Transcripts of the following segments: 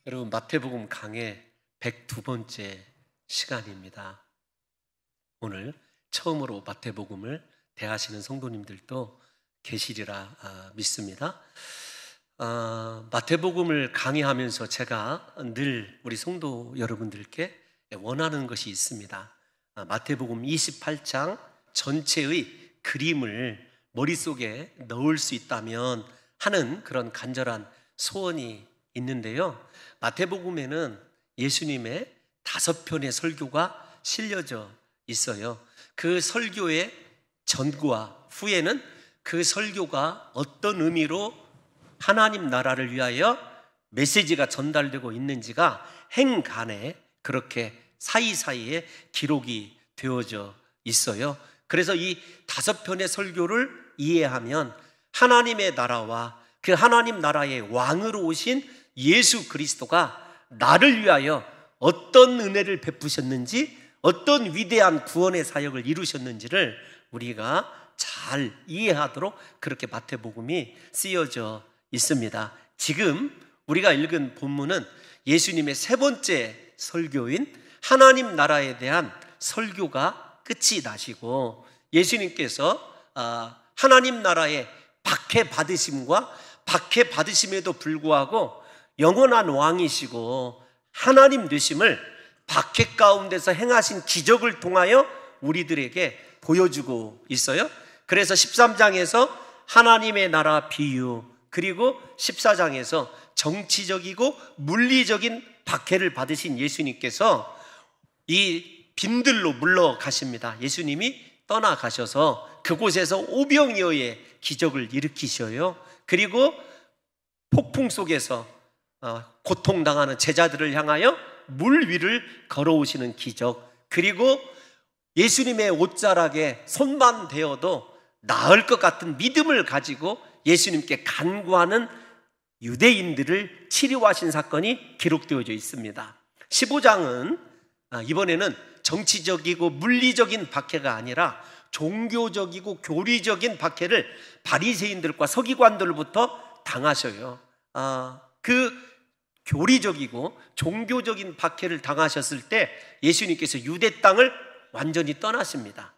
여러분, 마태복음 강의 102번째 시간입니다. 오늘 처음으로 마태복음을 대하시는 성도님들도 계시리라 믿습니다. 마태복음을 강의하면서 제가 늘 우리 성도 여러분들께 원하는 것이 있습니다. 마태복음 28장 전체의 그림을 머릿속에 넣을 수 있다면 하는 그런 간절한 소원이 있는데요, 마태복음에는 예수님의 5편의 설교가 실려져 있어요. 그 설교의 전과 후에는 그 설교가 어떤 의미로 하나님 나라를 위하여 메시지가 전달되고 있는지가 행간에 그렇게 사이사이에 기록이 되어져 있어요. 그래서 이 5편의 설교를 이해하면 하나님의 나라와 그 하나님 나라의 왕으로 오신 예수 그리스도가 나를 위하여 어떤 은혜를 베푸셨는지, 어떤 위대한 구원의 사역을 이루셨는지를 우리가 잘 이해하도록 그렇게 마태복음이 쓰여져 있습니다. 지금 우리가 읽은 본문은 예수님의 3번째 설교인 하나님 나라에 대한 설교가 끝이 나시고, 예수님께서 하나님 나라의 박해받으심과 박해받으심에도 불구하고 영원한 왕이시고 하나님 되심을 박해 가운데서 행하신 기적을 통하여 우리들에게 보여주고 있어요. 그래서 13장에서 하나님의 나라 비유, 그리고 14장에서 정치적이고 물리적인 박해를 받으신 예수님께서 이 빈들로 물러가십니다. 예수님이 떠나가셔서 그곳에서 오병이어의 기적을 일으키셔요. 그리고 폭풍 속에서 고통당하는 제자들을 향하여 물 위를 걸어오시는 기적, 그리고 예수님의 옷자락에 손만 대어도 나을 것 같은 믿음을 가지고 예수님께 간구하는 유대인들을 치료하신 사건이 기록되어져 있습니다. 15장은 이번에는 정치적이고 물리적인 박해가 아니라 종교적이고 교리적인 박해를 바리새인들과 서기관들로부터 당하셔요. 그 교리적이고 종교적인 박해를 당하셨을 때 예수님께서 유대 땅을 완전히 떠나십니다.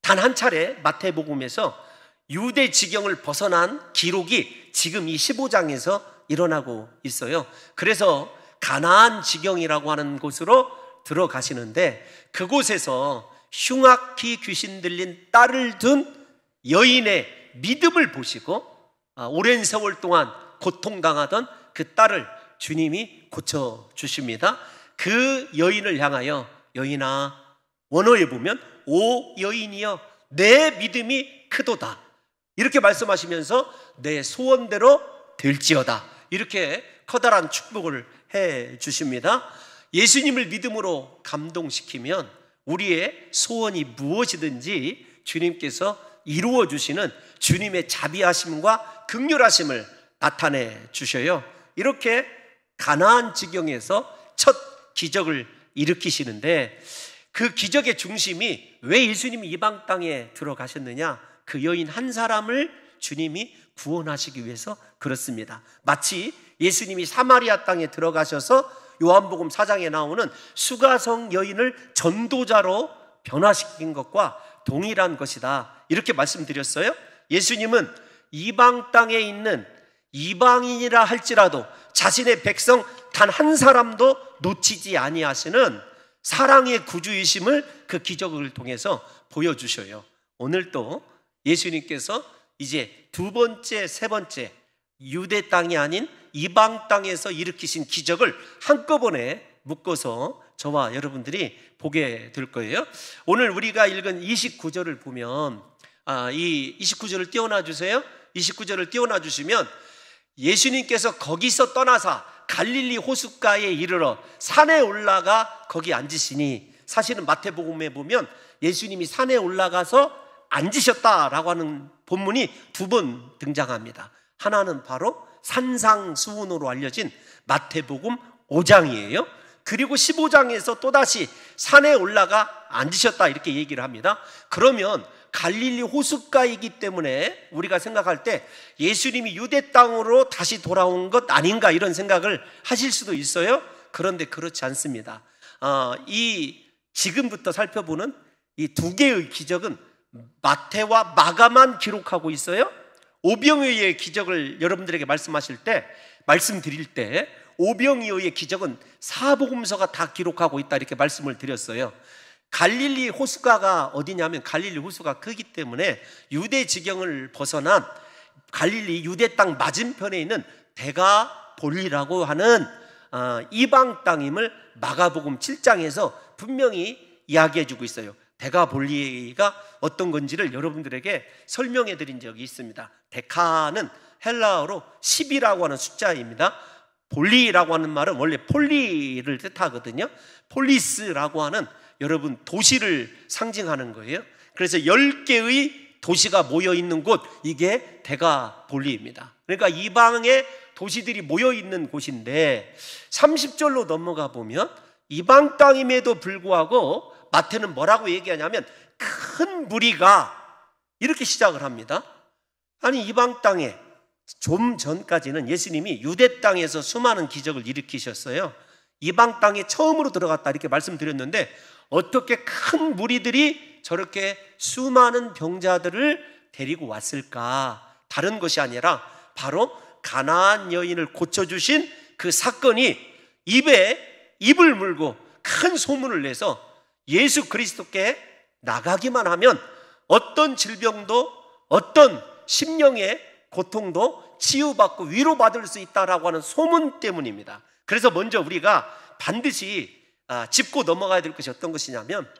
단 한 차례 마태복음에서 유대 지경을 벗어난 기록이 지금 이 15장에서 일어나고 있어요. 그래서 가나안 지경이라고 하는 곳으로 들어가시는데, 그곳에서 흉악히 귀신 들린 딸을 둔 여인의 믿음을 보시고 오랜 세월 동안 고통당하던 그 딸을 주님이 고쳐주십니다. 그 여인을 향하여, 여인아, 원어에 보면 오 여인이여 내 믿음이 크도다, 이렇게 말씀하시면서 내 소원대로 될지어다, 이렇게 커다란 축복을 해 주십니다. 예수님을 믿음으로 감동시키면 우리의 소원이 무엇이든지 주님께서 이루어 주시는 주님의 자비하심과 긍휼하심을 나타내 주셔요. 이렇게 가나안 지경에서 첫 기적을 일으키시는데, 그 기적의 중심이 왜 예수님이 이방 땅에 들어가셨느냐? 그 여인 한 사람을 주님이 구원하시기 위해서 그렇습니다. 마치 예수님이 사마리아 땅에 들어가셔서 요한복음 4장에 나오는 수가성 여인을 전도자로 변화시킨 것과 동일한 것이다, 이렇게 말씀드렸어요. 예수님은 이방 땅에 있는 이방인이라 할지라도 자신의 백성 단 한 사람도 놓치지 아니하시는 사랑의 구주이심을 그 기적을 통해서 보여주셔요. 오늘도 예수님께서 이제 2번째, 3번째 유대 땅이 아닌 이방 땅에서 일으키신 기적을 한꺼번에 묶어서 저와 여러분들이 보게 될 거예요. 오늘 우리가 읽은 29절을 보면, 이 29절을 띄워놔 주세요. 29절을 띄워놔 주시면, 예수님께서 거기서 떠나사 갈릴리 호숫가에 이르러 산에 올라가 거기 앉으시니, 사실은 마태복음에 보면 예수님이 산에 올라가서 앉으셨다라고 하는 본문이 2번 등장합니다. 하나는 바로 산상수훈으로 알려진 마태복음 5장이에요. 그리고 15장에서 또다시 산에 올라가 앉으셨다, 이렇게 얘기를 합니다. 그러면 갈릴리 호숫가이기 때문에 우리가 생각할 때 예수님이 유대 땅으로 다시 돌아온 것 아닌가 이런 생각을 하실 수도 있어요. 그런데 그렇지 않습니다. 이 지금부터 살펴보는 이 두 개의 기적은 마태와 마가만 기록하고 있어요. 오병이어의 기적을 여러분들에게 말씀드릴 때 오병이어의 기적은 사복음서가 다 기록하고 있다 이렇게 말씀을 드렸어요. 갈릴리 호수가가 어디냐면 갈릴리 호수가 크기 때문에 유대 지경을 벗어난 갈릴리 유대 땅 맞은편에 있는 데가볼리라고 하는 이방 땅임을 마가복음 7장에서 분명히 이야기해주고 있어요. 데가볼리가 어떤 건지를 여러분들에게 설명해 드린 적이 있습니다. 데카는 헬라어로 10이라고 하는 숫자입니다. 볼리라고 하는 말은 원래 폴리를 뜻하거든요. 폴리스라고 하는 여러분 도시를 상징하는 거예요. 그래서 10개의 도시가 모여있는 곳, 이게 데가볼리입니다. 그러니까 이방의 도시들이 모여있는 곳인데 30절로 넘어가 보면 이방 땅임에도 불구하고 마태는 뭐라고 얘기하냐면 큰 무리가 이렇게 시작을 합니다. 아니 이방 땅에 좀 전까지는 예수님이 유대 땅에서 수많은 기적을 일으키셨어요. 이방 땅에 처음으로 들어갔다 이렇게 말씀드렸는데 어떻게 큰 무리들이 저렇게 수많은 병자들을 데리고 왔을까? 다른 것이 아니라 바로 가나안 여인을 고쳐주신 그 사건이 입에 입을 물고 큰 소문을 내서 예수 그리스도께 나가기만 하면 어떤 질병도 어떤 심령의 고통도 치유받고 위로받을 수 있다라고 하는 소문 때문입니다. 그래서 먼저 우리가 반드시 짚고 넘어가야 될 것이 어떤 것이냐면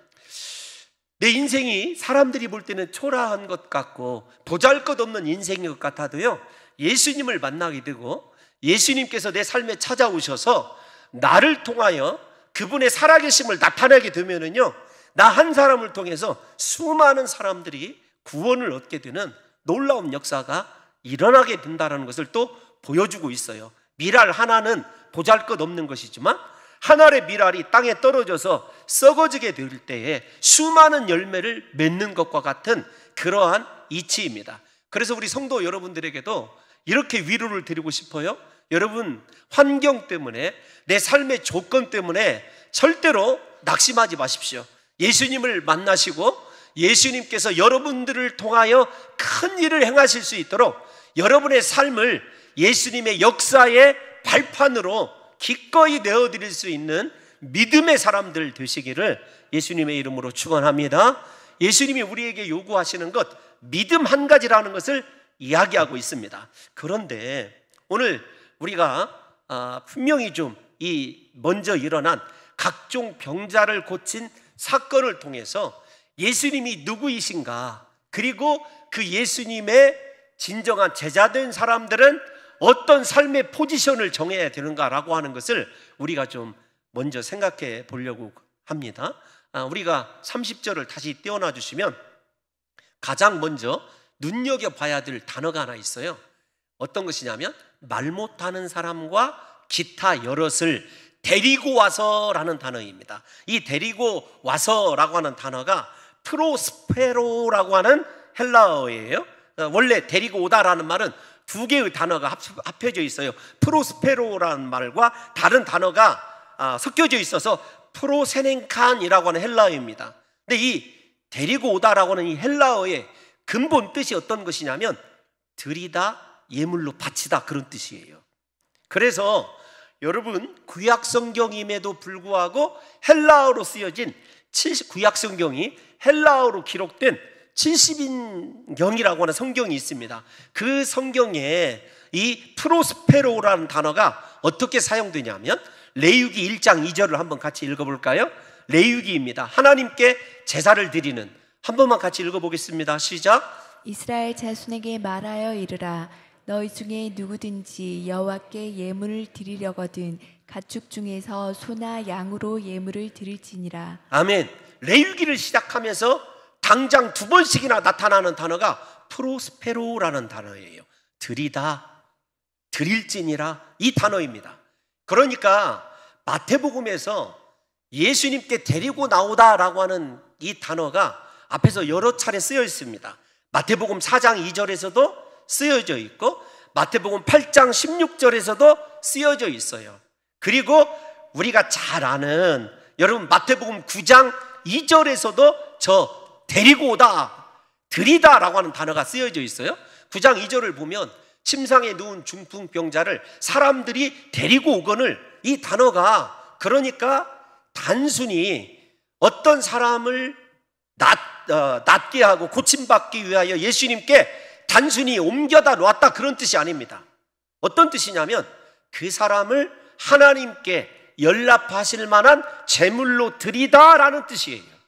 내 인생이 사람들이 볼 때는 초라한 것 같고 보잘것없는 인생인 것 같아도요, 예수님을 만나게 되고 예수님께서 내 삶에 찾아오셔서 나를 통하여 그분의 살아계심을 나타내게 되면은요, 나 한 사람을 통해서 수많은 사람들이 구원을 얻게 되는 놀라운 역사가 일어나게 된다는 것을 또 보여주고 있어요. 밀알 하나는 보잘것없는 것이지만 한 알의 밀알이 땅에 떨어져서 썩어지게 될 때에 수많은 열매를 맺는 것과 같은 그러한 이치입니다. 그래서 우리 성도 여러분들에게도 이렇게 위로를 드리고 싶어요. 여러분, 환경 때문에 내 삶의 조건 때문에 절대로 낙심하지 마십시오. 예수님을 만나시고 예수님께서 여러분들을 통하여 큰 일을 행하실 수 있도록 여러분의 삶을 예수님의 역사의 발판으로 기꺼이 내어드릴 수 있는 믿음의 사람들 되시기를 예수님의 이름으로 축원합니다. 예수님이 우리에게 요구하시는 것, 믿음 한 가지라는 것을 이야기하고 있습니다. 그런데 오늘 우리가 분명히 좀 이 먼저 일어난 각종 병자를 고친 사건을 통해서 예수님이 누구이신가, 그리고 그 예수님의 진정한 제자된 사람들은 어떤 삶의 포지션을 정해야 되는가라고 하는 것을 우리가 좀 먼저 생각해 보려고 합니다. 우리가 30절을 다시 띄워놔 주시면 가장 먼저 눈여겨봐야 될 단어가 하나 있어요. 어떤 것이냐면 말 못하는 사람과 기타 여럿을 데리고 와서라는 단어입니다. 이 데리고 와서라고 하는 단어가 프로스페로라고 하는 헬라어예요. 원래 데리고 오다라는 말은 두 개의 단어가 합해져 있어요. 프로스페로라는 말과 다른 단어가 섞여져 있어서 프로세넨칸이라고 하는 헬라어입니다. 근데 이 데리고 오다라고 하는 이 헬라어의 근본 뜻이 어떤 것이냐면 드리다, 예물로 바치다, 그런 뜻이에요. 그래서 여러분, 구약 성경임에도 불구하고 헬라어로 쓰여진 구약 성경이 헬라어로 기록된 70인경이라고 하는 성경이 있습니다. 그 성경에 이 프로스페로라는 단어가 어떻게 사용되냐면 레위기 1장 2절을 한번 같이 읽어볼까요? 레위기입니다. 하나님께 제사를 드리는, 한 번만 같이 읽어보겠습니다. 시작. 이스라엘 자손에게 말하여 이르라. 너희 중에 누구든지 여호와께 예물을 드리려거든 가축 중에서 소나 양으로 예물을 드릴지니라. 아멘. 레위기를 시작하면서 당장 두 번씩이나 나타나는 단어가 프로스페로라는 단어예요. 드리다, 드릴지니라, 이 단어입니다. 그러니까 마태복음에서 예수님께 데리고 나오다라고 하는 이 단어가 앞에서 여러 차례 쓰여 있습니다. 마태복음 4장 2절에서도 쓰여져 있고 마태복음 8장 16절에서도 쓰여져 있어요. 그리고 우리가 잘 아는 여러분 마태복음 9장 2절에서도 저 데리고 오다, 들이다 라고 하는 단어가 쓰여져 있어요. 9장 2절을 보면 침상에 누운 중풍병자를 사람들이 데리고 오거늘, 이 단어가 그러니까 단순히 어떤 사람을 낫게 하고 고침받기 위하여 예수님께 단순히 옮겨다 놓았다 그런 뜻이 아닙니다. 어떤 뜻이냐면 그 사람을 하나님께 연락하실 만한 제물로 드리다라는 뜻이에요.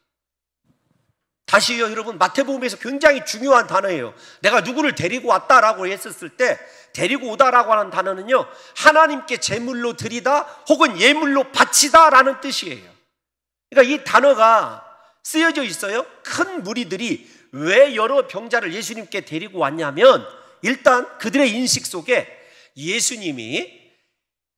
다시요, 여러분, 마태복음에서 굉장히 중요한 단어예요. 내가 누구를 데리고 왔다라고 했었을 때 데리고 오다라고 하는 단어는요, 하나님께 제물로 드리다 혹은 예물로 바치다라는 뜻이에요. 그러니까 이 단어가 쓰여져 있어요. 큰 무리들이 왜 여러 병자를 예수님께 데리고 왔냐면 일단 그들의 인식 속에 예수님이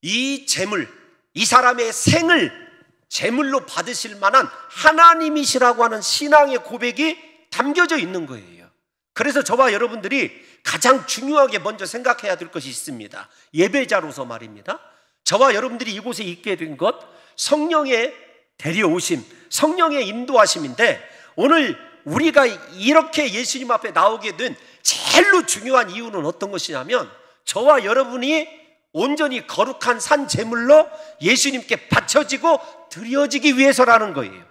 이 제물, 이 사람의 생을 제물로 받으실 만한 하나님이시라고 하는 신앙의 고백이 담겨져 있는 거예요. 그래서 저와 여러분들이 가장 중요하게 먼저 생각해야 될 것이 있습니다. 예배자로서 말입니다. 저와 여러분들이 이곳에 있게 된 것, 성령의 데려오심, 성령의 인도하심인데 오늘 우리가 이렇게 예수님 앞에 나오게 된 제일로 중요한 이유는 어떤 것이냐면 저와 여러분이 온전히 거룩한 산 제물로 예수님께 바쳐지고 드려지기 위해서라는 거예요.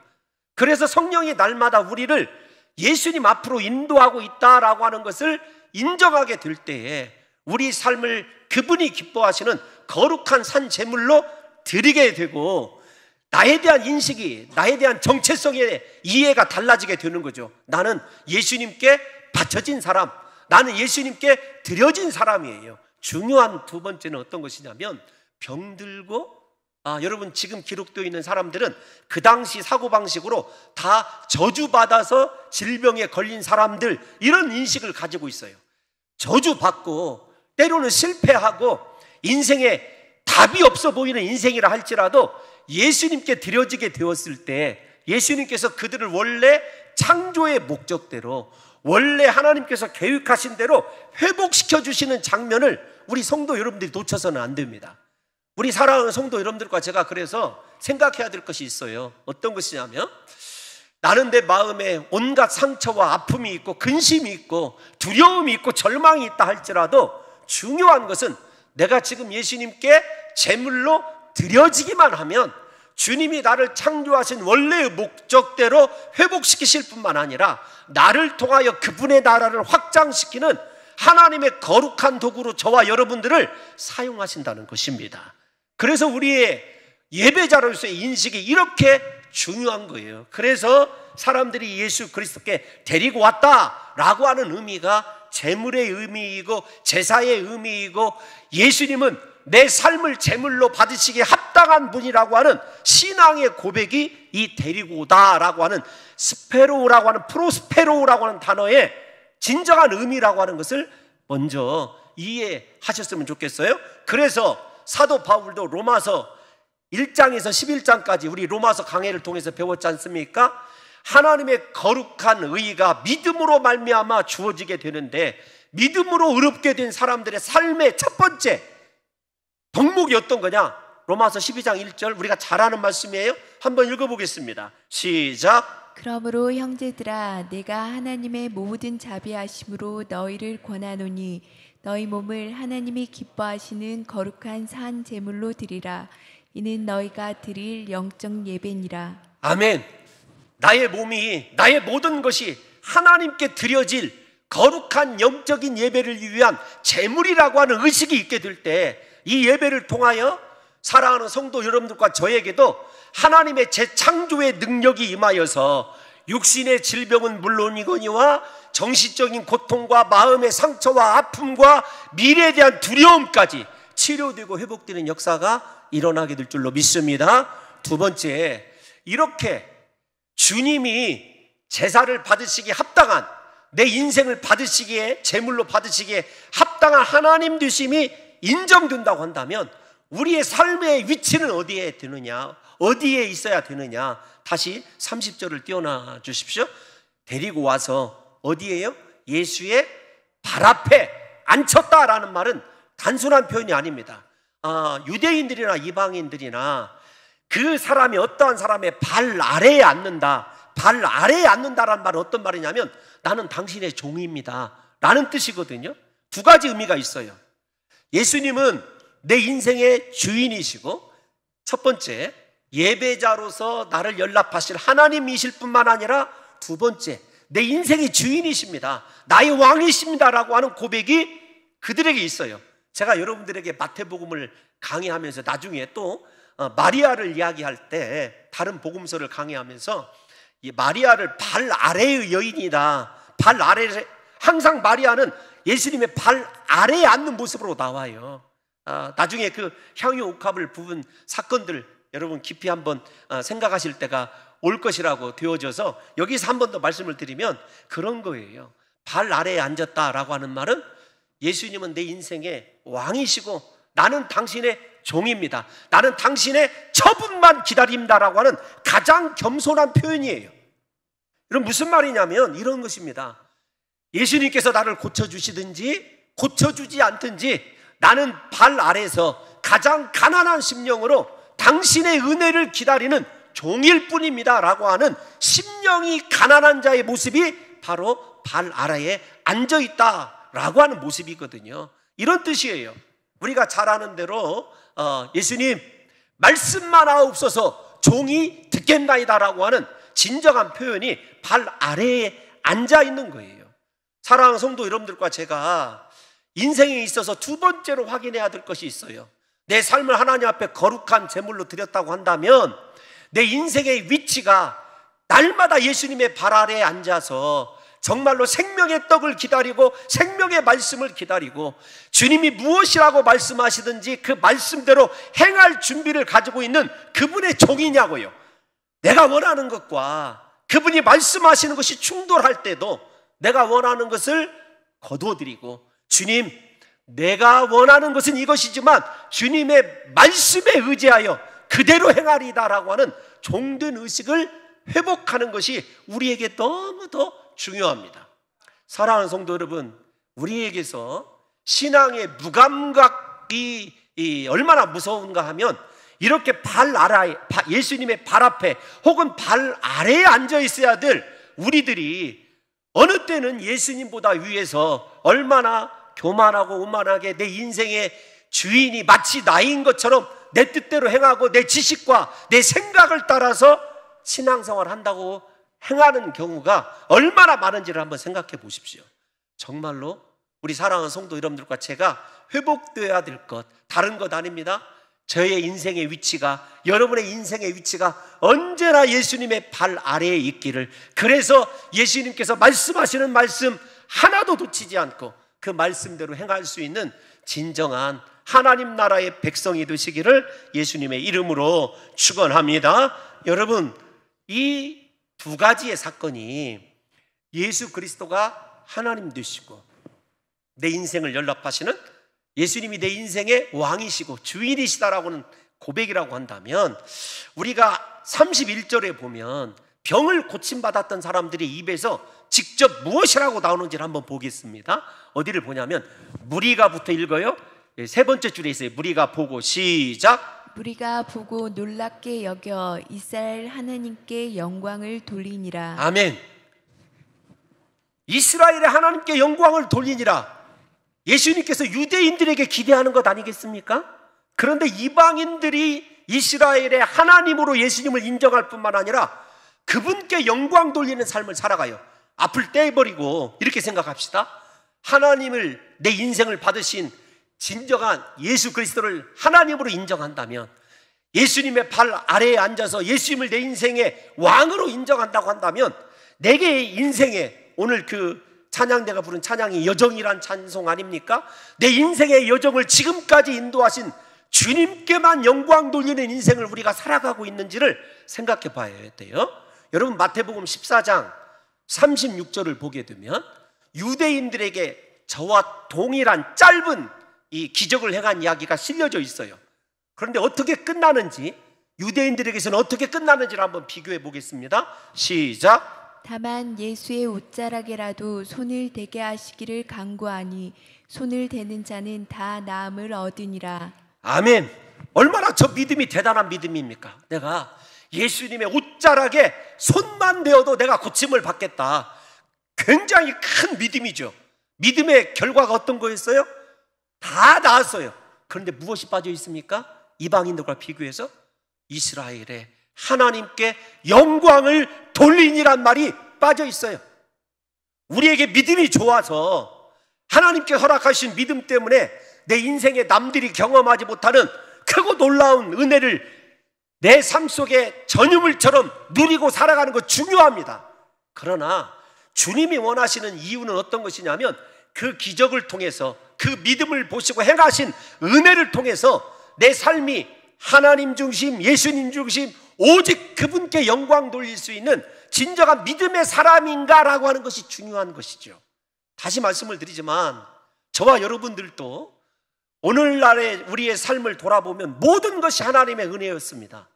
그래서 성령이 날마다 우리를 예수님 앞으로 인도하고 있다라고 하는 것을 인정하게 될 때에 우리 삶을 그분이 기뻐하시는 거룩한 산 제물로 드리게 되고 나에 대한 인식이, 나에 대한 정체성의 이해가 달라지게 되는 거죠. 나는 예수님께 바쳐진 사람, 나는 예수님께 드려진 사람이에요. 중요한 두 번째는 어떤 것이냐면 병들고 여러분 지금 기록되어 있는 사람들은 그 당시 사고방식으로 다 저주받아서 질병에 걸린 사람들, 이런 인식을 가지고 있어요. 저주받고 때로는 실패하고 인생에 답이 없어 보이는 인생이라 할지라도 예수님께 드려지게 되었을 때 예수님께서 그들을 원래 창조의 목적대로, 원래 하나님께서 계획하신 대로 회복시켜 주시는 장면을 우리 성도 여러분들이 놓쳐서는 안 됩니다. 우리 사랑하는 성도 여러분들과 제가 그래서 생각해야 될 것이 있어요. 어떤 것이냐면 나는 내 마음에 온갖 상처와 아픔이 있고 근심이 있고 두려움이 있고 절망이 있다 할지라도 중요한 것은 내가 지금 예수님께 제물로 드려지기만 하면 주님이 나를 창조하신 원래의 목적대로 회복시키실 뿐만 아니라 나를 통하여 그분의 나라를 확장시키는 하나님의 거룩한 도구로 저와 여러분들을 사용하신다는 것입니다. 그래서 우리의 예배자로서의 인식이 이렇게 중요한 거예요. 그래서 사람들이 예수 그리스도께 데리고 왔다라고 하는 의미가 제물의 의미이고 제사의 의미이고 예수님은 내 삶을 제물로 받으시기에 합당한 분이라고 하는 신앙의 고백이 이 데리고 오다라고 하는 스페로우라고 하는 프로스페로우라고 하는 단어의 진정한 의미라고 하는 것을 먼저 이해하셨으면 좋겠어요. 그래서 사도 바울도 로마서 1장에서 11장까지 우리 로마서 강해를 통해서 배웠지 않습니까? 하나님의 거룩한 의가 믿음으로 말미암아 주어지게 되는데 믿음으로 의롭게 된 사람들의 삶의 첫 번째 덕목이 어떤 거냐? 로마서 12장 1절 우리가 잘 아는 말씀이에요. 한번 읽어보겠습니다. 시작. 그러므로 형제들아 내가 하나님의 모든 자비하심으로 너희를 권하노니 너희 몸을 하나님이 기뻐하시는 거룩한 산 제물로 드리라. 이는 너희가 드릴 영적 예배니라. 아멘. 나의 몸이, 나의 모든 것이 하나님께 드려질 거룩한 영적인 예배를 위한 제물이라고 하는 의식이 있게 될 때 이 예배를 통하여 사랑하는 성도 여러분들과 저에게도 하나님의 재창조의 능력이 임하여서 육신의 질병은 물론이거니와 정신적인 고통과 마음의 상처와 아픔과 미래에 대한 두려움까지 치료되고 회복되는 역사가 일어나게 될 줄로 믿습니다. 두 번째, 이렇게 주님이 제사를 받으시기에 합당한, 내 인생을 받으시기에, 제물로 받으시기에 합당한 하나님 되심이 인정된다고 한다면 우리의 삶의 위치는 어디에 되느냐, 어디에 있어야 되느냐. 다시 30절을 띄워놔 주십시오. 데리고 와서 어디에요? 예수의 발 앞에 앉혔다라는 말은 단순한 표현이 아닙니다. 유대인들이나 이방인들이나 그 사람이 어떠한 사람의 발 아래에 앉는다, 발 아래에 앉는다라는 말은 어떤 말이냐면 나는 당신의 종입니다 라는 뜻이거든요. 두 가지 의미가 있어요. 예수님은 내 인생의 주인이시고, 첫 번째, 예배자로서 나를 연락하실 하나님이실 뿐만 아니라 두 번째, 내 인생의 주인이십니다, 나의 왕이십니다라고 하는 고백이 그들에게 있어요. 제가 여러분들에게 마태복음을 강의하면서 나중에 또 마리아를 이야기할 때, 다른 복음서를 강의하면서 이 마리아를 발 아래의 여인이다, 발 아래, 항상 마리아는 예수님의 발 아래에 앉는 모습으로 나와요. 나중에 그 향유 옥합을 부은 사건들 여러분 깊이 한번 생각하실 때가 올 것이라고 되어져서 여기서 한 번 더 말씀을 드리면 그런 거예요. 발 아래에 앉았다라고 하는 말은 예수님은 내 인생의 왕이시고 나는 당신의 종입니다, 나는 당신의 처분만 기다립니다라고 하는 가장 겸손한 표현이에요. 그럼 무슨 말이냐면 이런 것입니다. 예수님께서 나를 고쳐주시든지 고쳐주지 않든지 나는 발 아래에서 가장 가난한 심령으로 당신의 은혜를 기다리는 종일 뿐입니다 라고 하는 심령이 가난한 자의 모습이 바로 발 아래에 앉아있다 라고 하는 모습이거든요. 이런 뜻이에요. 우리가 잘 아는 대로 예수님 말씀만 하옵소서 종이 듣겠나이다 라고 하는 진정한 표현이 발 아래에 앉아있는 거예요. 사랑하는 성도 여러분들과 제가 인생에 있어서 두 번째로 확인해야 될 것이 있어요. 내 삶을 하나님 앞에 거룩한 제물로 드렸다고 한다면 내 인생의 위치가 날마다 예수님의 발 아래에 앉아서 정말로 생명의 떡을 기다리고 생명의 말씀을 기다리고 주님이 무엇이라고 말씀하시든지 그 말씀대로 행할 준비를 가지고 있는 그분의 종이냐고요. 내가 원하는 것과 그분이 말씀하시는 것이 충돌할 때도 내가 원하는 것을 거두어드리고 주님 내가 원하는 것은 이것이지만 주님의 말씀에 의지하여 그대로 행하리다 라고 하는 종된 의식을 회복하는 것이 우리에게 너무 더 중요합니다. 사랑하는 성도 여러분, 우리에게서 신앙의 무감각이 얼마나 무서운가 하면 이렇게 발 아래, 예수님의 발 앞에 혹은 발 아래에 앉아 있어야 될 우리들이 어느 때는 예수님보다 위에서 얼마나 교만하고 오만하게 내 인생의 주인이 마치 나인 것처럼 내 뜻대로 행하고 내 지식과 내 생각을 따라서 신앙생활을 한다고 행하는 경우가 얼마나 많은지를 한번 생각해 보십시오. 정말로 우리 사랑하는 성도 여러분들과 제가 회복되어야 될 것 다른 것 아닙니다. 저의 인생의 위치가, 여러분의 인생의 위치가 언제나 예수님의 발 아래에 있기를, 그래서 예수님께서 말씀하시는 말씀 하나도 놓치지 않고 그 말씀대로 행할 수 있는 진정한 하나님 나라의 백성이 되시기를 예수님의 이름으로 축원합니다. 여러분, 이 두 가지의 사건이 예수 그리스도가 하나님 되시고 내 인생을 연락하시는 예수님이 내 인생의 왕이시고 주인이시다라고는 고백이라고 한다면, 우리가 31절에 보면 병을 고침받았던 사람들의 입에서 직접 무엇이라고 나오는지를 한번 보겠습니다. 어디를 보냐면 무리가부터 읽어요. 세 번째 줄에 있어요. 무리가 보고, 시작. 무리가 보고 놀랍게 여겨 이스라엘 하나님께 영광을 돌리니라. 아멘. 이스라엘의 하나님께 영광을 돌리니라. 예수님께서 유대인들에게 기대하는 것 아니겠습니까? 그런데 이방인들이 이스라엘의 하나님으로 예수님을 인정할 뿐만 아니라 그분께 영광 돌리는 삶을 살아가요. 앞을 떼버리고 이렇게 생각합시다. 하나님을, 내 인생을 받으신 진정한 예수 그리스도를 하나님으로 인정한다면, 예수님의 발 아래에 앉아서 예수님을 내 인생의 왕으로 인정한다고 한다면, 내게 인생에 오늘 그 찬양대가 부른 찬양이 여정이란 찬송 아닙니까? 내 인생의 여정을 지금까지 인도하신 주님께만 영광 돌리는 인생을 우리가 살아가고 있는지를 생각해 봐야 돼요. 여러분, 마태복음 14장 36절을 보게 되면 유대인들에게 저와 동일한 짧은 이 기적을 행한 이야기가 실려져 있어요. 그런데 어떻게 끝나는지, 유대인들에게서는 어떻게 끝나는지를 한번 비교해 보겠습니다. 시작. 다만 예수의 옷자락에라도 손을 대게 하시기를 간구하니 손을 대는 자는 다 나음을 얻으니라. 아멘. 얼마나 저 믿음이 대단한 믿음입니까? 내가 예수님의 옷자락에 손만 대어도 내가 고침을 받겠다. 굉장히 큰 믿음이죠. 믿음의 결과가 어떤 거였어요? 다 나았어요. 그런데 무엇이 빠져 있습니까? 이방인들과 비교해서 이스라엘에 하나님께 영광을 돌리니란 말이 빠져 있어요. 우리에게 믿음이 좋아서 하나님께 허락하신 믿음 때문에 내 인생에 남들이 경험하지 못하는 크고 놀라운 은혜를 내 삶 속에 전유물처럼 누리고 살아가는 것 중요합니다. 그러나 주님이 원하시는 이유는 어떤 것이냐면 그 기적을 통해서 그 믿음을 보시고 행하신 은혜를 통해서 내 삶이 하나님 중심, 예수님 중심, 오직 그분께 영광 돌릴 수 있는 진정한 믿음의 사람인가라고 하는 것이 중요한 것이죠. 다시 말씀을 드리지만 저와 여러분들도 오늘날의 우리의 삶을 돌아보면 모든 것이 하나님의 은혜였습니다.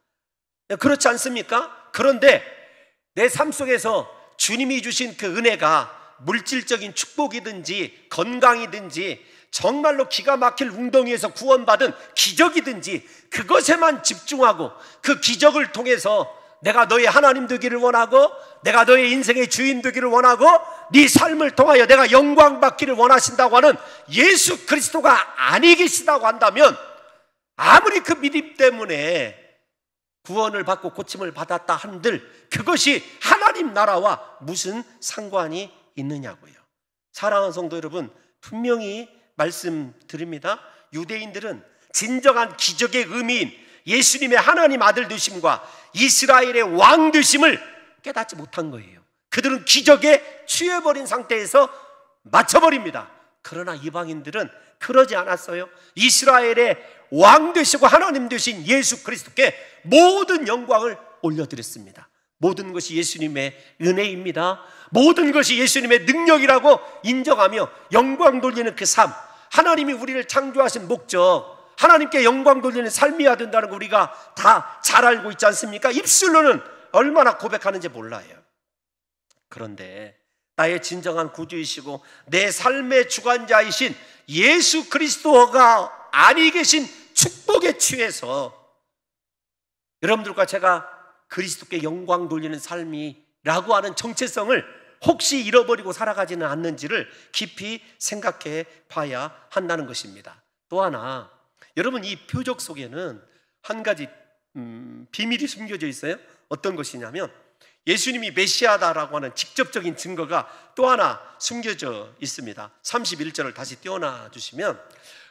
그렇지 않습니까? 그런데 내 삶 속에서 주님이 주신 그 은혜가 물질적인 축복이든지 건강이든지 정말로 기가 막힐 웅덩이에서 구원받은 기적이든지 그것에만 집중하고 그 기적을 통해서 내가 너의 하나님 되기를 원하고 내가 너의 인생의 주인 되기를 원하고 네 삶을 통하여 내가 영광 받기를 원하신다고 하는 예수 그리스도가 아니 계시다고 한다면 아무리 그 믿음 때문에 구원을 받고 고침을 받았다 한들 그것이 하나님 나라와 무슨 상관이 있느냐고요. 사랑하는 성도 여러분, 분명히 말씀드립니다. 유대인들은 진정한 기적의 의미인 예수님의 하나님 아들 되심과 이스라엘의 왕 되심을 깨닫지 못한 거예요. 그들은 기적에 취해버린 상태에서 맞춰버립니다. 그러나 이방인들은 그러지 않았어요. 이스라엘의 왕 되시고 하나님 되신 예수 그리스도께 모든 영광을 올려드렸습니다. 모든 것이 예수님의 은혜입니다. 모든 것이 예수님의 능력이라고 인정하며 영광 돌리는 그 삶, 하나님이 우리를 창조하신 목적, 하나님께 영광 돌리는 삶이어야 된다는 거 우리가 다 잘 알고 있지 않습니까? 입술로는 얼마나 고백하는지 몰라요. 그런데 나의 진정한 구주이시고 내 삶의 주관자이신 예수 그리스도가 아니 계신 축복에 취해서 여러분들과 제가 그리스도께 영광 돌리는 삶이라고 하는 정체성을 혹시 잃어버리고 살아가지는 않는지를 깊이 생각해 봐야 한다는 것입니다. 또 하나, 여러분 이 표적 속에는 한 가지 비밀이 숨겨져 있어요. 어떤 것이냐면 예수님이 메시아다라고 하는 직접적인 증거가 또 하나 숨겨져 있습니다. 31절을 다시 띄워놔 주시면,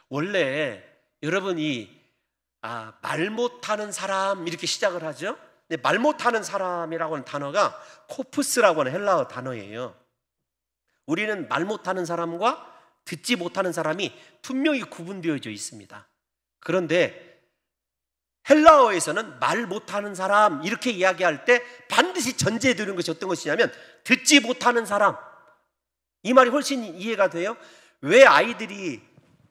원래 여러분이 말 못하는 사람 이렇게 시작을 하죠. 근데 말 못하는 사람이라고 하는 단어가 코프스라고 하는 헬라어 단어예요. 우리는 말 못하는 사람과 듣지 못하는 사람이 분명히 구분되어져 있습니다. 그런데 헬라어에서는 말 못하는 사람 이렇게 이야기할 때 반드시 전제해 두는 것이 어떤 것이냐면 듣지 못하는 사람. 이 말이 훨씬 이해가 돼요. 왜 아이들이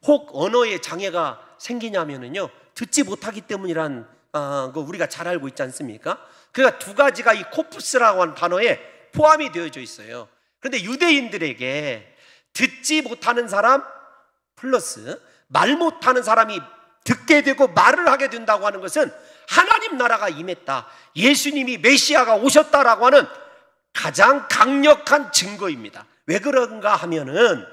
혹 언어에 장애가 생기냐면요, 듣지 못하기 때문이란 거 우리가 잘 알고 있지 않습니까? 그러니까 두 가지가 이 코프스라고 하는 단어에 포함이 되어져 있어요. 그런데 유대인들에게 듣지 못하는 사람 플러스 말 못하는 사람이 듣게 되고 말을 하게 된다고 하는 것은 하나님 나라가 임했다, 예수님이 메시아가 오셨다라고 하는 가장 강력한 증거입니다. 왜 그런가 하면은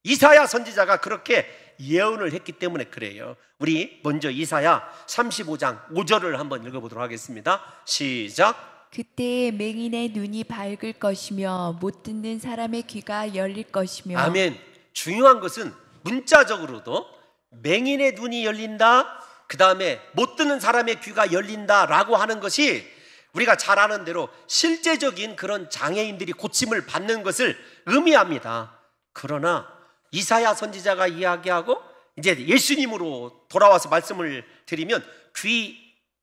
이사야 선지자가 그렇게 예언을 했기 때문에 그래요. 우리 먼저 이사야 35장 5절을 한번 읽어보도록 하겠습니다. 시작. 그때에 맹인의 눈이 밝을 것이며 못 듣는 사람의 귀가 열릴 것이며. 아멘. 중요한 것은 문자적으로도 맹인의 눈이 열린다, 그 다음에 못 듣는 사람의 귀가 열린다라고 하는 것이 우리가 잘 아는 대로 실제적인 그런 장애인들이 고침을 받는 것을 의미합니다. 그러나 이사야 선지자가 이야기하고 이제 예수님으로 돌아와서 말씀을 드리면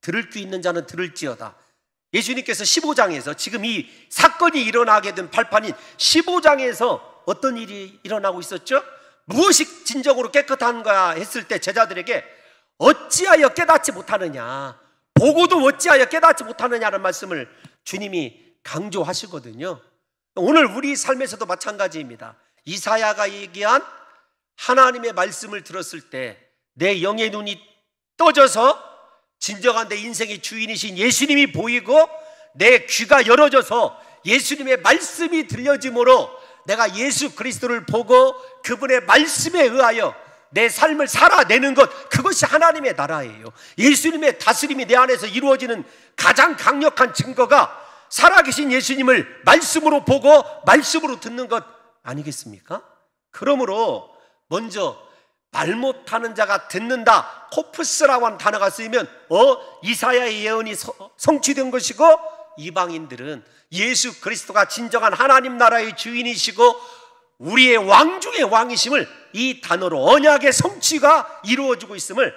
들을 귀 있는 자는 들을지어다. 예수님께서 15장에서 지금 이 사건이 일어나게 된 발판인 15장에서 어떤 일이 일어나고 있었죠? 무엇이 진정으로 깨끗한가 했을 때 제자들에게 어찌하여 깨닫지 못하느냐, 보고도 어찌하여 깨닫지 못하느냐는 말씀을 주님이 강조하시거든요. 오늘 우리 삶에서도 마찬가지입니다. 이사야가 얘기한 하나님의 말씀을 들었을 때 내 영의 눈이 떠져서 진정한 내 인생의 주인이신 예수님이 보이고 내 귀가 열어져서 예수님의 말씀이 들려짐으로 내가 예수 그리스도를 보고 그분의 말씀에 의하여 내 삶을 살아내는 것, 그것이 하나님의 나라예요. 예수님의 다스림이 내 안에서 이루어지는 가장 강력한 증거가 살아계신 예수님을 말씀으로 보고 말씀으로 듣는 것 아니겠습니까? 그러므로 먼저 말 못하는 자가 듣는다, 코프스라고 하는 단어가 쓰이면 이사야의 예언이 성취된 것이고, 이방인들은 예수 그리스도가 진정한 하나님 나라의 주인이시고 우리의 왕 중의 왕이심을 이 단어로 언약의 성취가 이루어지고 있음을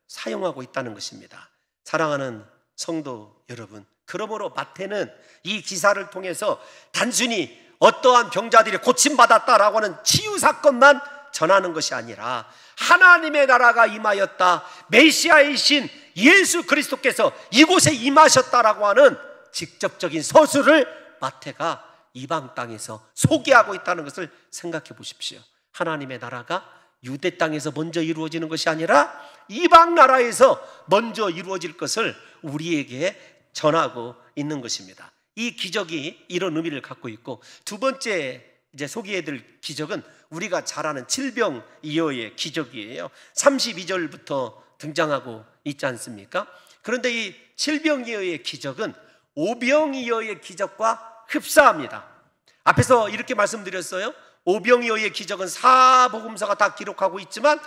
사용하고 있다는 것입니다. 사랑하는 성도 여러분, 그러므로 마태는 이 기사를 통해서 단순히 어떠한 병자들이 고침받았다라고 하는 치유 사건만 전하는 것이 아니라 하나님의 나라가 임하였다, 메시아이신 예수 그리스도께서 이곳에 임하셨다라고 하는 직접적인 서술을 마태가 이방 땅에서 소개하고 있다는 것을 생각해 보십시오. 하나님의 나라가 유대 땅에서 먼저 이루어지는 것이 아니라 이방 나라에서 먼저 이루어질 것을 우리에게 전하고 있는 것입니다. 이 기적이 이런 의미를 갖고 있고, 두 번째 이제 소개해드릴 기적은 우리가 잘 아는 칠병이어의 기적이에요. 32절부터 등장하고 있지 않습니까? 그런데 이 칠병이어의 기적은 오병이어의 기적과 흡사합니다. 앞에서 이렇게 말씀드렸어요. 오병이어의 기적은 사복음서가 다 기록하고 있지만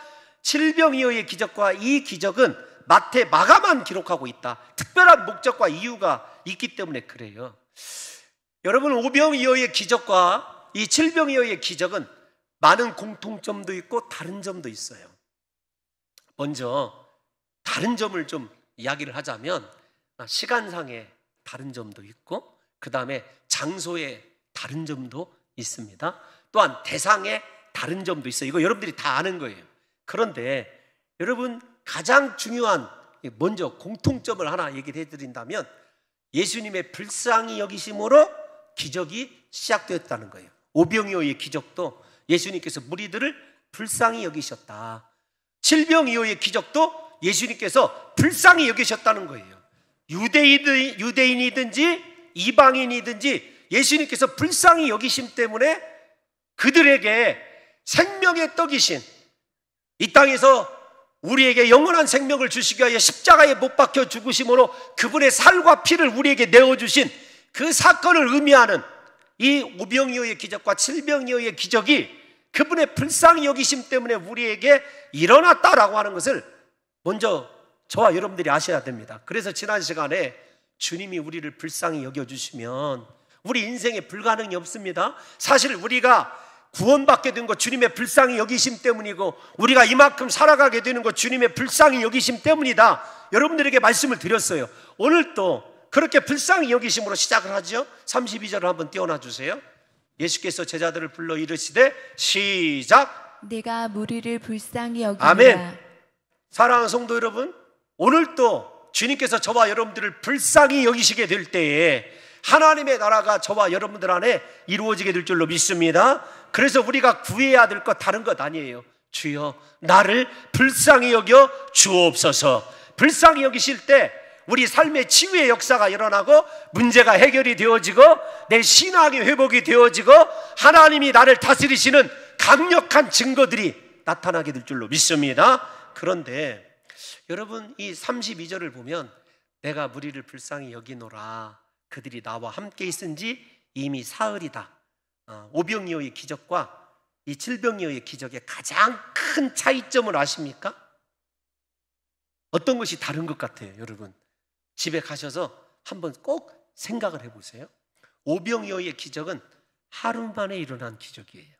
칠병이어의 기적과 이 기적은 마태, 마가만 기록하고 있다. 특별한 목적과 이유가 있기 때문에 그래요. 여러분, 오병이어의 기적과 이 칠병이어의 기적은 많은 공통점도 있고 다른 점도 있어요. 먼저 다른 점을 좀 이야기를 하자면 시간상의 다른 점도 있고, 그 다음에 장소의 다른 점도 있습니다. 또한 대상의 다른 점도 있어요. 이거 여러분들이 다 아는 거예요. 그런데 여러분, 가장 중요한 먼저 공통점을 하나 얘기를 해드린다면 예수님의 불쌍히 여기심으로 기적이 시작되었다는 거예요. 오병이어의 기적도 예수님께서 무리들을 불쌍히 여기셨다. 칠병이어의 기적도 예수님께서 불쌍히 여기셨다는 거예요. 유대인이든지 이방인이든지 예수님께서 불쌍히 여기심 때문에 그들에게 생명의 떡이신, 이 땅에서 우리에게 영원한 생명을 주시기 위하여 십자가에 못 박혀 죽으심으로 그분의 살과 피를 우리에게 내어주신 그 사건을 의미하는 이 오병이어의 기적과 칠병이어의 기적이 그분의 불쌍히 여기심 때문에 우리에게 일어났다라고 하는 것을 먼저 저와 여러분들이 아셔야 됩니다. 그래서 지난 시간에 주님이 우리를 불쌍히 여겨주시면 우리 인생에 불가능이 없습니다. 사실 우리가 구원받게 된 것 주님의 불쌍히 여기심 때문이고, 우리가 이만큼 살아가게 되는 것 주님의 불쌍히 여기심 때문이다, 여러분들에게 말씀을 드렸어요. 오늘 또 그렇게 불쌍히 여기심으로 시작을 하죠. 32절을 한번 띄워놔 주세요. 예수께서 제자들을 불러 이르시되, 시작. 내가 무리를 불쌍히 여기노라. 아멘. 사랑하는 성도 여러분, 오늘 또 주님께서 저와 여러분들을 불쌍히 여기시게 될 때에 하나님의 나라가 저와 여러분들 안에 이루어지게 될 줄로 믿습니다. 그래서 우리가 구해야 될 것 다른 것 아니에요. 주여 나를 불쌍히 여겨 주옵소서. 불쌍히 여기실 때 우리 삶의 치유의 역사가 일어나고 문제가 해결이 되어지고 내 신앙이 회복이 되어지고 하나님이 나를 다스리시는 강력한 증거들이 나타나게 될 줄로 믿습니다. 그런데 여러분, 이 32절을 보면 내가 무리를 불쌍히 여기노라, 그들이 나와 함께 있은 지 이미 사흘이다. 오병이어의 기적과 이 칠병이어의 기적의 가장 큰 차이점을 아십니까? 어떤 것이 다른 것 같아요? 여러분, 집에 가셔서 한번 꼭 생각을 해보세요. 오병이어의 기적은 하루 만에 일어난 기적이에요.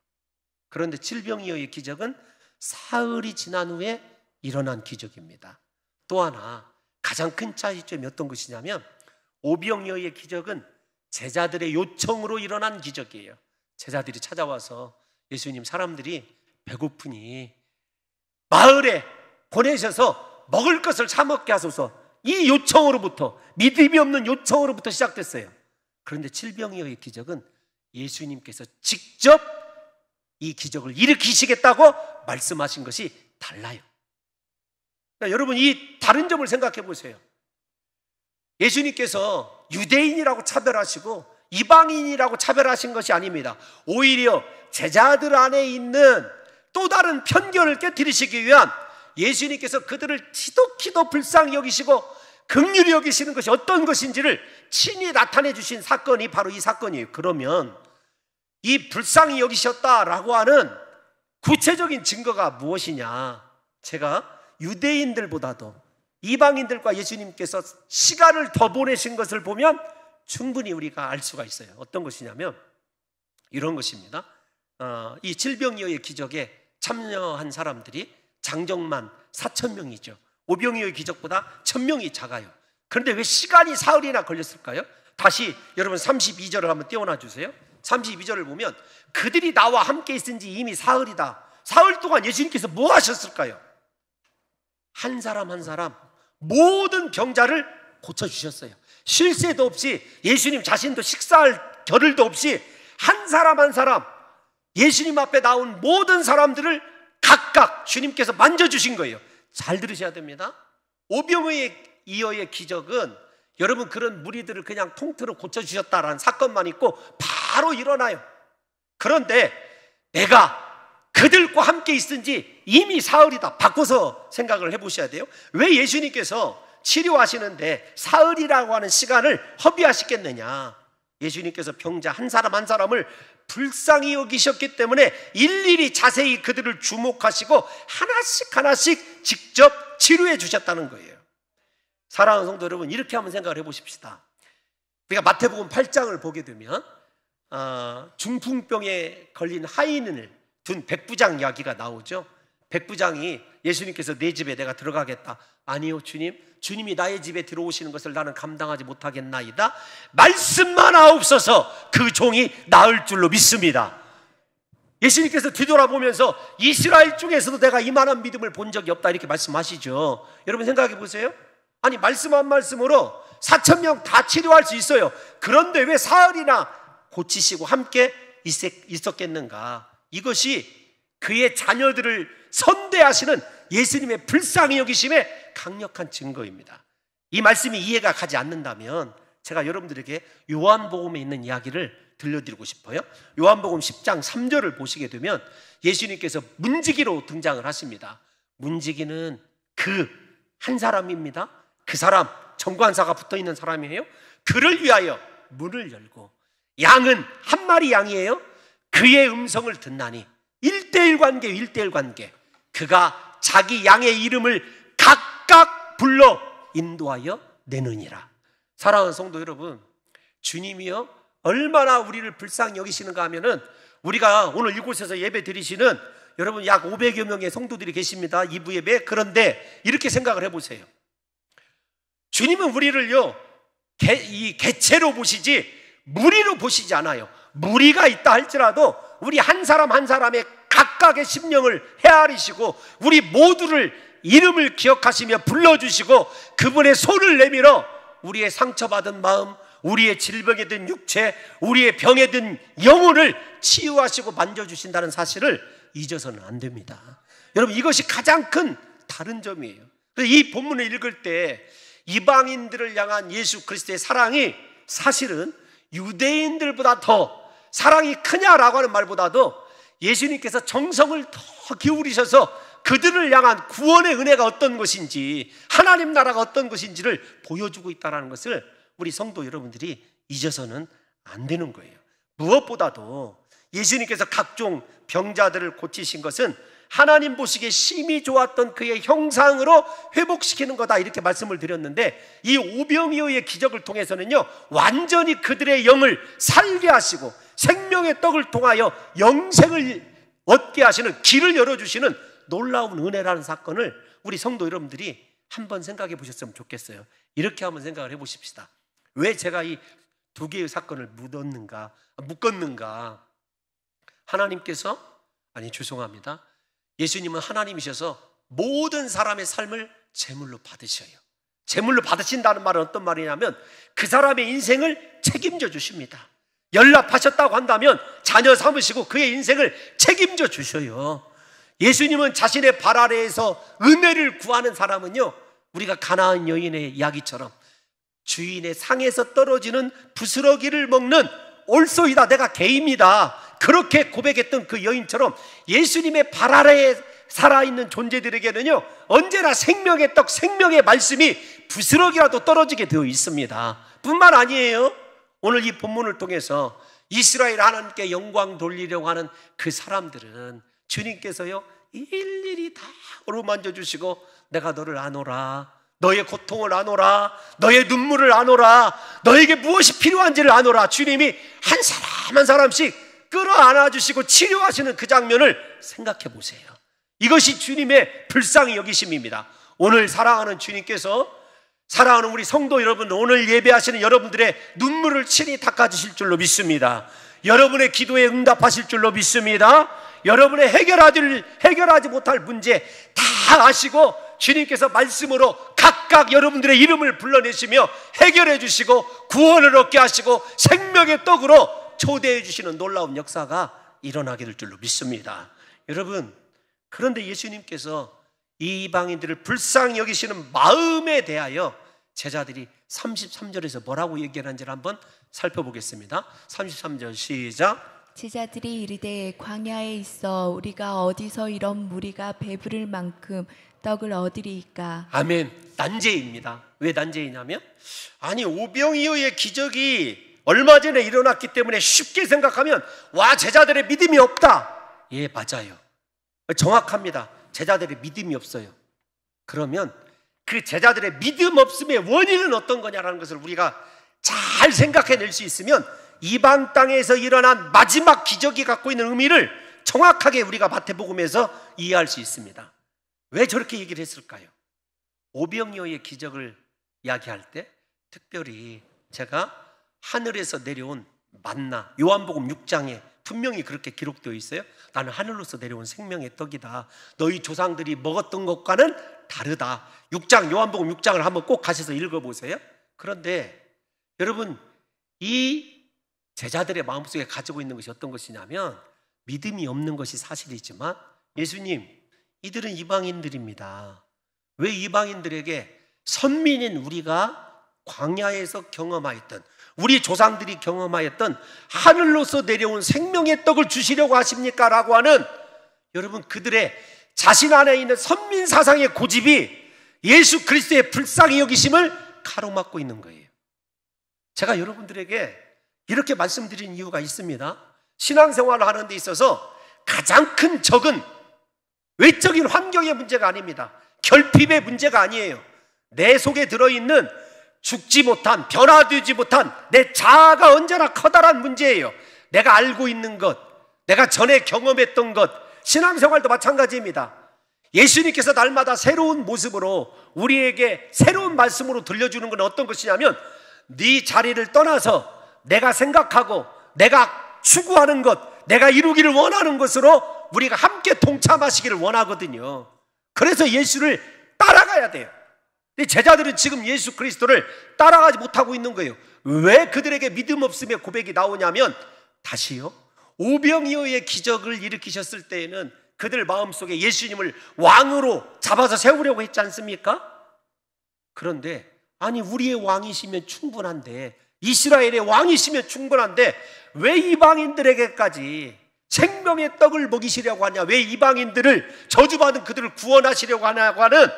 그런데 칠병이어의 기적은 사흘이 지난 후에 일어난 기적입니다. 또 하나 가장 큰 차이점이 어떤 것이냐면, 오병이어의 기적은 제자들의 요청으로 일어난 기적이에요. 제자들이 찾아와서 예수님, 사람들이 배고프니 마을에 보내셔서 먹을 것을 사 먹게 하소서, 이 요청으로부터, 믿음이 없는 요청으로부터 시작됐어요. 그런데 질병이어의 기적은 예수님께서 직접 이 기적을 일으키시겠다고 말씀하신 것이 달라요. 그러니까 여러분, 이 다른 점을 생각해 보세요. 예수님께서 유대인이라고 차별하시고 이방인이라고 차별하신 것이 아닙니다. 오히려 제자들 안에 있는 또 다른 편견을 깨뜨리시기 위한 예수님께서 그들을 지독히도 불쌍히 여기시고 긍휼히 여기시는 것이 어떤 것인지를 친히 나타내 주신 사건이 바로 이 사건이에요. 그러면 이 불쌍히 여기셨다라고 하는 구체적인 증거가 무엇이냐? 제가 유대인들보다도 이방인들과 예수님께서 시간을 더 보내신 것을 보면 충분히 우리가 알 수가 있어요. 어떤 것이냐면 이런 것입니다. 이 질병이어의 기적에 참여한 사람들이 장정만 4,000명이죠. 오병이어의 기적보다 1,000명이 작아요. 그런데 왜 시간이 사흘이나 걸렸을까요? 다시 여러분 32절을 한번 띄워놔 주세요. 32절을 보면 그들이 나와 함께 있은 지 이미 사흘이다. 사흘 동안 예수님께서 뭐 하셨을까요? 한 사람 한 사람 모든 병자를 고쳐주셨어요. 쉴 새도 없이, 예수님 자신도 식사할 겨를도 없이 한 사람 한 사람 예수님 앞에 나온 모든 사람들을 각각 주님께서 만져주신 거예요. 잘 들으셔야 됩니다. 오병이어의 기적은 여러분 그런 무리들을 그냥 통틀어 고쳐주셨다라는 사건만 있고 바로 일어나요. 그런데 내가 그들과 함께 있은 지 이미 사흘이다. 바꿔서 생각을 해보셔야 돼요. 왜 예수님께서 치료하시는데 사흘이라고 하는 시간을 허비하시겠느냐? 예수님께서 병자 한 사람 한 사람을 불쌍히 여기셨기 때문에 일일이 자세히 그들을 주목하시고 하나씩 하나씩 직접 치료해 주셨다는 거예요. 사랑하는 성도 여러분, 이렇게 한번 생각을 해보십시다. 우리가 마태복음 8장을 보게 되면 중풍병에 걸린 하인을 둔 백부장 이야기가 나오죠. 백부장이 예수님께서 내 집에 내가 들어가겠다. 아니요 주님, 주님이 나의 집에 들어오시는 것을 나는 감당하지 못하겠나이다. 말씀만 하옵소서 그 종이 나을 줄로 믿습니다. 예수님께서 뒤돌아보면서 이스라엘 중에서도 내가 이만한 믿음을 본 적이 없다 이렇게 말씀하시죠. 여러분 생각해 보세요. 아니 말씀 한 말씀으로 4,000명 다 치료할 수 있어요. 그런데 왜 사흘이나 고치시고 함께 있었겠는가? 이것이 그의 자녀들을 선대하시는 예수님의 불쌍히 여기심의 강력한 증거입니다. 이 말씀이 이해가 가지 않는다면 제가 여러분들에게 요한복음에 있는 이야기를 들려드리고 싶어요. 요한복음 10장 3절을 보시게 되면 예수님께서 문지기로 등장을 하십니다. 문지기는 그 한 사람입니다. 그 사람, 정관사가 붙어있는 사람이에요. 그를 위하여 문을 열고, 양은 한 마리 양이에요. 그의 음성을 듣나니 1:1 관계, 1:1 관계. 그가 자기 양의 이름을 각각 불러 인도하여 내느니라. 사랑하는 성도 여러분, 주님이요 얼마나 우리를 불쌍히 여기시는가 하면은 우리가 오늘 이곳에서 예배 드리시는 여러분 약 500여 명의 성도들이 계십니다. 2부 예배. 그런데 이렇게 생각을 해보세요. 주님은 우리를요 이 개체로 보시지 무리로 보시지 않아요. 무리가 있다 할지라도 우리 한 사람 한 사람의 각각의 심령을 헤아리시고 우리 모두를 이름을 기억하시며 불러주시고 그분의 손을 내밀어 우리의 상처받은 마음, 우리의 질병에 든 육체, 우리의 병에 든 영혼을 치유하시고 만져주신다는 사실을 잊어서는 안 됩니다. 여러분 이것이 가장 큰 다른 점이에요. 그래서 이 본문을 읽을 때 이방인들을 향한 예수 그리스도의 사랑이 사실은 유대인들보다 더 사랑이 크냐라고 하는 말보다도 예수님께서 정성을 더 기울이셔서 그들을 향한 구원의 은혜가 어떤 것인지, 하나님 나라가 어떤 것인지를 보여주고 있다는 것을 우리 성도 여러분들이 잊어서는 안 되는 거예요. 무엇보다도 예수님께서 각종 병자들을 고치신 것은 하나님 보시기에 심히 좋았던 그의 형상으로 회복시키는 거다 이렇게 말씀을 드렸는데, 이 오병이어의 기적을 통해서는요 완전히 그들의 영을 살게 하시고 생명의 떡을 통하여 영생을 얻게 하시는 길을 열어주시는 놀라운 은혜라는 사건을 우리 성도 여러분들이 한번 생각해 보셨으면 좋겠어요. 이렇게 한번 생각을 해보십시다. 왜 제가 이 두 개의 사건을 묶었는가? 하나님께서, 아니 죄송합니다, 예수님은 하나님이셔서 모든 사람의 삶을 제물로 받으셔요. 제물로 받으신다는 말은 어떤 말이냐면 그 사람의 인생을 책임져 주십니다. 연락하셨다고 한다면 자녀 삼으시고 그의 인생을 책임져 주셔요. 예수님은 자신의 발 아래에서 은혜를 구하는 사람은요, 우리가 가나안 여인의 이야기처럼 주인의 상에서 떨어지는 부스러기를 먹는 올소이다, 내가 개입니다, 그렇게 고백했던 그 여인처럼 예수님의 발 아래에 살아있는 존재들에게는요, 언제나 생명의 떡, 생명의 말씀이 부스러기라도 떨어지게 되어 있습니다. 뿐만 아니에요, 오늘 이 본문을 통해서 이스라엘 하나님께 영광 돌리려고 하는 그 사람들은 주님께서요, 일일이 다 어루만져 주시고 내가 너를 아노라, 너의 고통을 아노라, 너의 눈물을 아노라, 너에게 무엇이 필요한지를 아노라, 주님이 한 사람 한 사람씩 끌어안아 주시고 치료하시는 그 장면을 생각해 보세요. 이것이 주님의 불쌍히 여기심입니다. 오늘 사랑하는 주님께서 사랑하는 우리 성도 여러분, 오늘 예배하시는 여러분들의 눈물을 친히 닦아주실 줄로 믿습니다. 여러분의 기도에 응답하실 줄로 믿습니다. 여러분의 해결하지 못할 문제 다 아시고 주님께서 말씀으로 각각 여러분들의 이름을 불러내시며 해결해 주시고 구원을 얻게 하시고 생명의 떡으로 초대해 주시는 놀라운 역사가 일어나게 될 줄로 믿습니다. 여러분, 그런데 예수님께서 이 이방인들을 불쌍히 여기시는 마음에 대하여 제자들이 33절에서 뭐라고 얘기하는지를 한번 살펴보겠습니다. 33절 시작. 제자들이 이르되 광야에 있어 우리가 어디서 이런 무리가 배부를 만큼 떡을 얻으리이까. 아멘. 난제입니다. 왜 난제이냐면, 아니 오병이어의 기적이 얼마 전에 일어났기 때문에 쉽게 생각하면 와, 제자들의 믿음이 없다. 예, 맞아요. 정확합니다. 제자들의 믿음이 없어요. 그러면 그 제자들의 믿음 없음의 원인은 어떤 거냐라는 것을 우리가 잘 생각해낼 수 있으면 이방 땅에서 일어난 마지막 기적이 갖고 있는 의미를 정확하게 우리가 마태복음에서 이해할 수 있습니다. 왜 저렇게 얘기를 했을까요? 오병이어의 기적을 이야기할 때 특별히 제가 하늘에서 내려온 만나, 요한복음 6장에 분명히 그렇게 기록되어 있어요. 나는 하늘로서 내려온 생명의 떡이다. 너희 조상들이 먹었던 것과는 다르다. 6장, 요한복음 6장을 한번 꼭 가셔서 읽어보세요. 그런데 여러분, 이 제자들의 마음속에 가지고 있는 것이 어떤 것이냐면 믿음이 없는 것이 사실이지만, 예수님, 이들은 이방인들입니다. 왜 이방인들에게 선민인 우리가 광야에서 경험하였던, 우리 조상들이 경험하였던 하늘로서 내려온 생명의 떡을 주시려고 하십니까? 라고 하는, 여러분, 그들의 자신 안에 있는 선민 사상의 고집이 예수 그리스도의 불쌍히 여기심을 가로막고 있는 거예요. 제가 여러분들에게 이렇게 말씀드린 이유가 있습니다. 신앙생활을 하는 데 있어서 가장 큰 적은 외적인 환경의 문제가 아닙니다. 결핍의 문제가 아니에요. 내 속에 들어있는 죽지 못한, 변화되지 못한 내 자아가 언제나 커다란 문제예요. 내가 알고 있는 것, 내가 전에 경험했던 것, 신앙생활도 마찬가지입니다. 예수님께서 날마다 새로운 모습으로 우리에게 새로운 말씀으로 들려주는 건 어떤 것이냐면, 네 자리를 떠나서 내가 생각하고 내가 추구하는 것, 내가 이루기를 원하는 것으로 우리가 함께 동참하시기를 원하거든요. 그래서 예수를 따라가야 돼요. 제자들은 지금 예수 그리스도를 따라가지 못하고 있는 거예요. 왜 그들에게 믿음 없음의 고백이 나오냐면, 다시요, 오병이어의 기적을 일으키셨을 때에는 그들 마음속에 예수님을 왕으로 잡아서 세우려고 했지 않습니까? 그런데 아니, 우리의 왕이시면 충분한데, 이스라엘의 왕이시면 충분한데 왜 이방인들에게까지 생명의 떡을 먹이시려고 하냐, 왜 이방인들을, 저주받은 그들을 구원하시려고 하냐고 하는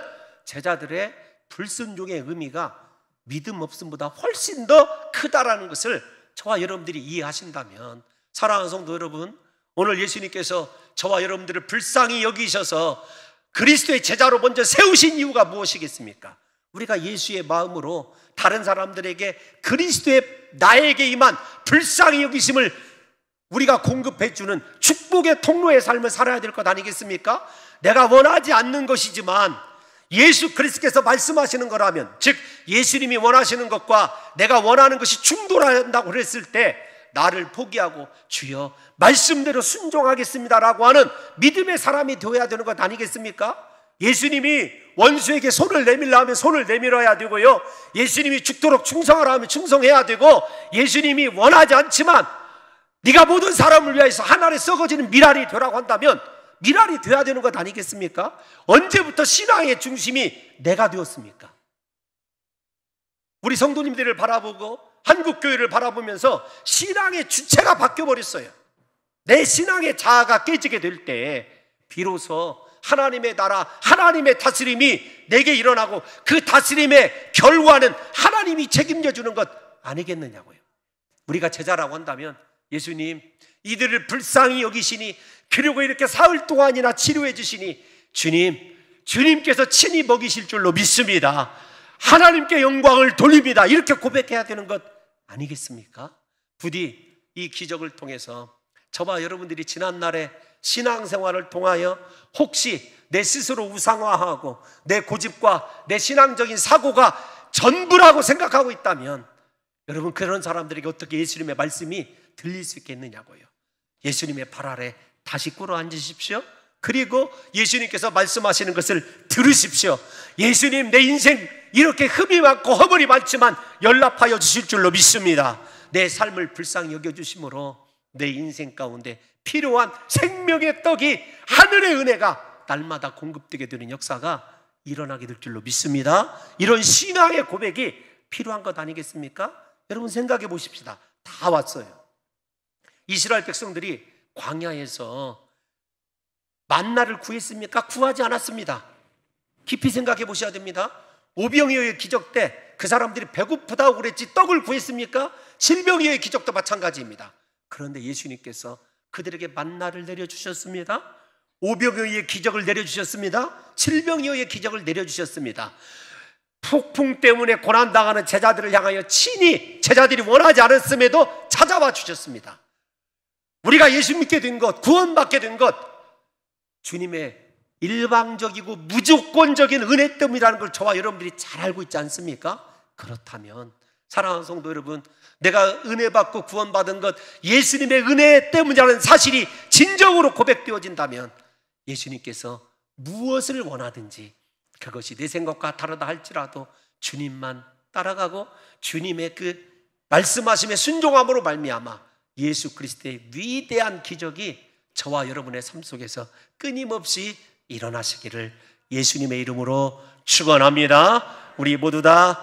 제자들의 불순종의 의미가 믿음 없음보다 훨씬 더 크다라는 것을 저와 여러분들이 이해하신다면, 사랑하는 성도 여러분, 오늘 예수님께서 저와 여러분들을 불쌍히 여기셔서 그리스도의 제자로 먼저 세우신 이유가 무엇이겠습니까? 우리가 예수의 마음으로 다른 사람들에게 그리스도의 나에게 임한 불쌍히 여기심을 우리가 공급해주는 축복의 통로의 삶을 살아야 될 것 아니겠습니까? 내가 원하지 않는 것이지만 예수 그리스도께서 말씀하시는 거라면, 즉 예수님이 원하시는 것과 내가 원하는 것이 충돌한다고 그랬을 때 나를 포기하고 주여 말씀대로 순종하겠습니다라고 하는 믿음의 사람이 되어야 되는 것 아니겠습니까? 예수님이 원수에게 손을 내밀라 하면 손을 내밀어야 되고요, 예수님이 죽도록 충성하라 하면 충성해야 되고, 예수님이 원하지 않지만 네가 모든 사람을 위해서 하늘에 썩어지는 미랄이 되라고 한다면 미랄이 돼야 되는 것 아니겠습니까? 언제부터 신앙의 중심이 내가 되었습니까? 우리 성도님들을 바라보고 한국교회를 바라보면서 신앙의 주체가 바뀌어버렸어요. 내 신앙의 자아가 깨지게 될 때 비로소 하나님의 나라, 하나님의 다스림이 내게 일어나고, 그 다스림의 결과는 하나님이 책임져 주는 것 아니겠느냐고요. 우리가 제자라고 한다면 예수님, 이들을 불쌍히 여기시니, 그리고 이렇게 사흘 동안이나 치료해 주시니 주님께서 친히 먹이실 줄로 믿습니다. 하나님께 영광을 돌립니다. 이렇게 고백해야 되는 것 아니겠습니까? 부디 이 기적을 통해서 저와 여러분들이 지난날에 신앙생활을 통하여 혹시 내 스스로 우상화하고 내 고집과 내 신앙적인 사고가 전부라고 생각하고 있다면, 여러분, 그런 사람들에게 어떻게 예수님의 말씀이 들릴 수 있겠느냐고요. 예수님의 발 아래 다시 꿇어 앉으십시오. 그리고 예수님께서 말씀하시는 것을 들으십시오. 예수님, 내 인생 이렇게 흠이 많고 허물이 많지만 연락하여 주실 줄로 믿습니다. 내 삶을 불쌍히 여겨주심으로 내 인생 가운데 필요한 생명의 떡이, 하늘의 은혜가 날마다 공급되게 되는 역사가 일어나게 될 줄로 믿습니다. 이런 신앙의 고백이 필요한 것 아니겠습니까? 여러분, 생각해 보십시다. 다 왔어요. 이스라엘 백성들이 광야에서 만나를 구했습니까? 구하지 않았습니다. 깊이 생각해 보셔야 됩니다. 오병이어의 기적 때 그 사람들이 배고프다고 그랬지 떡을 구했습니까? 질병이어의 기적도 마찬가지입니다. 그런데 예수님께서 그들에게 만나를 내려주셨습니다. 오병이어의 기적을 내려주셨습니다. 질병이어의 기적을 내려주셨습니다. 폭풍 때문에 고난당하는 제자들을 향하여 친히 제자들이 원하지 않았음에도 찾아와 주셨습니다. 우리가 예수 믿게 된 것, 구원받게 된 것, 주님의 일방적이고 무조건적인 은혜 때문이라는 걸 저와 여러분들이 잘 알고 있지 않습니까? 그렇다면 사랑하는 성도 여러분, 내가 은혜 받고 구원받은 것, 예수님의 은혜 때문이라는 사실이 진정으로 고백되어진다면 예수님께서 무엇을 원하든지 그것이 내 생각과 다르다 할지라도 주님만 따라가고 주님의 그 말씀하심에 순종함으로 말미암아 예수 그리스도의 위대한 기적이 저와 여러분의 삶 속에서 끊임없이 일어나시기를 예수님의 이름으로 축원합니다. 우리 모두 다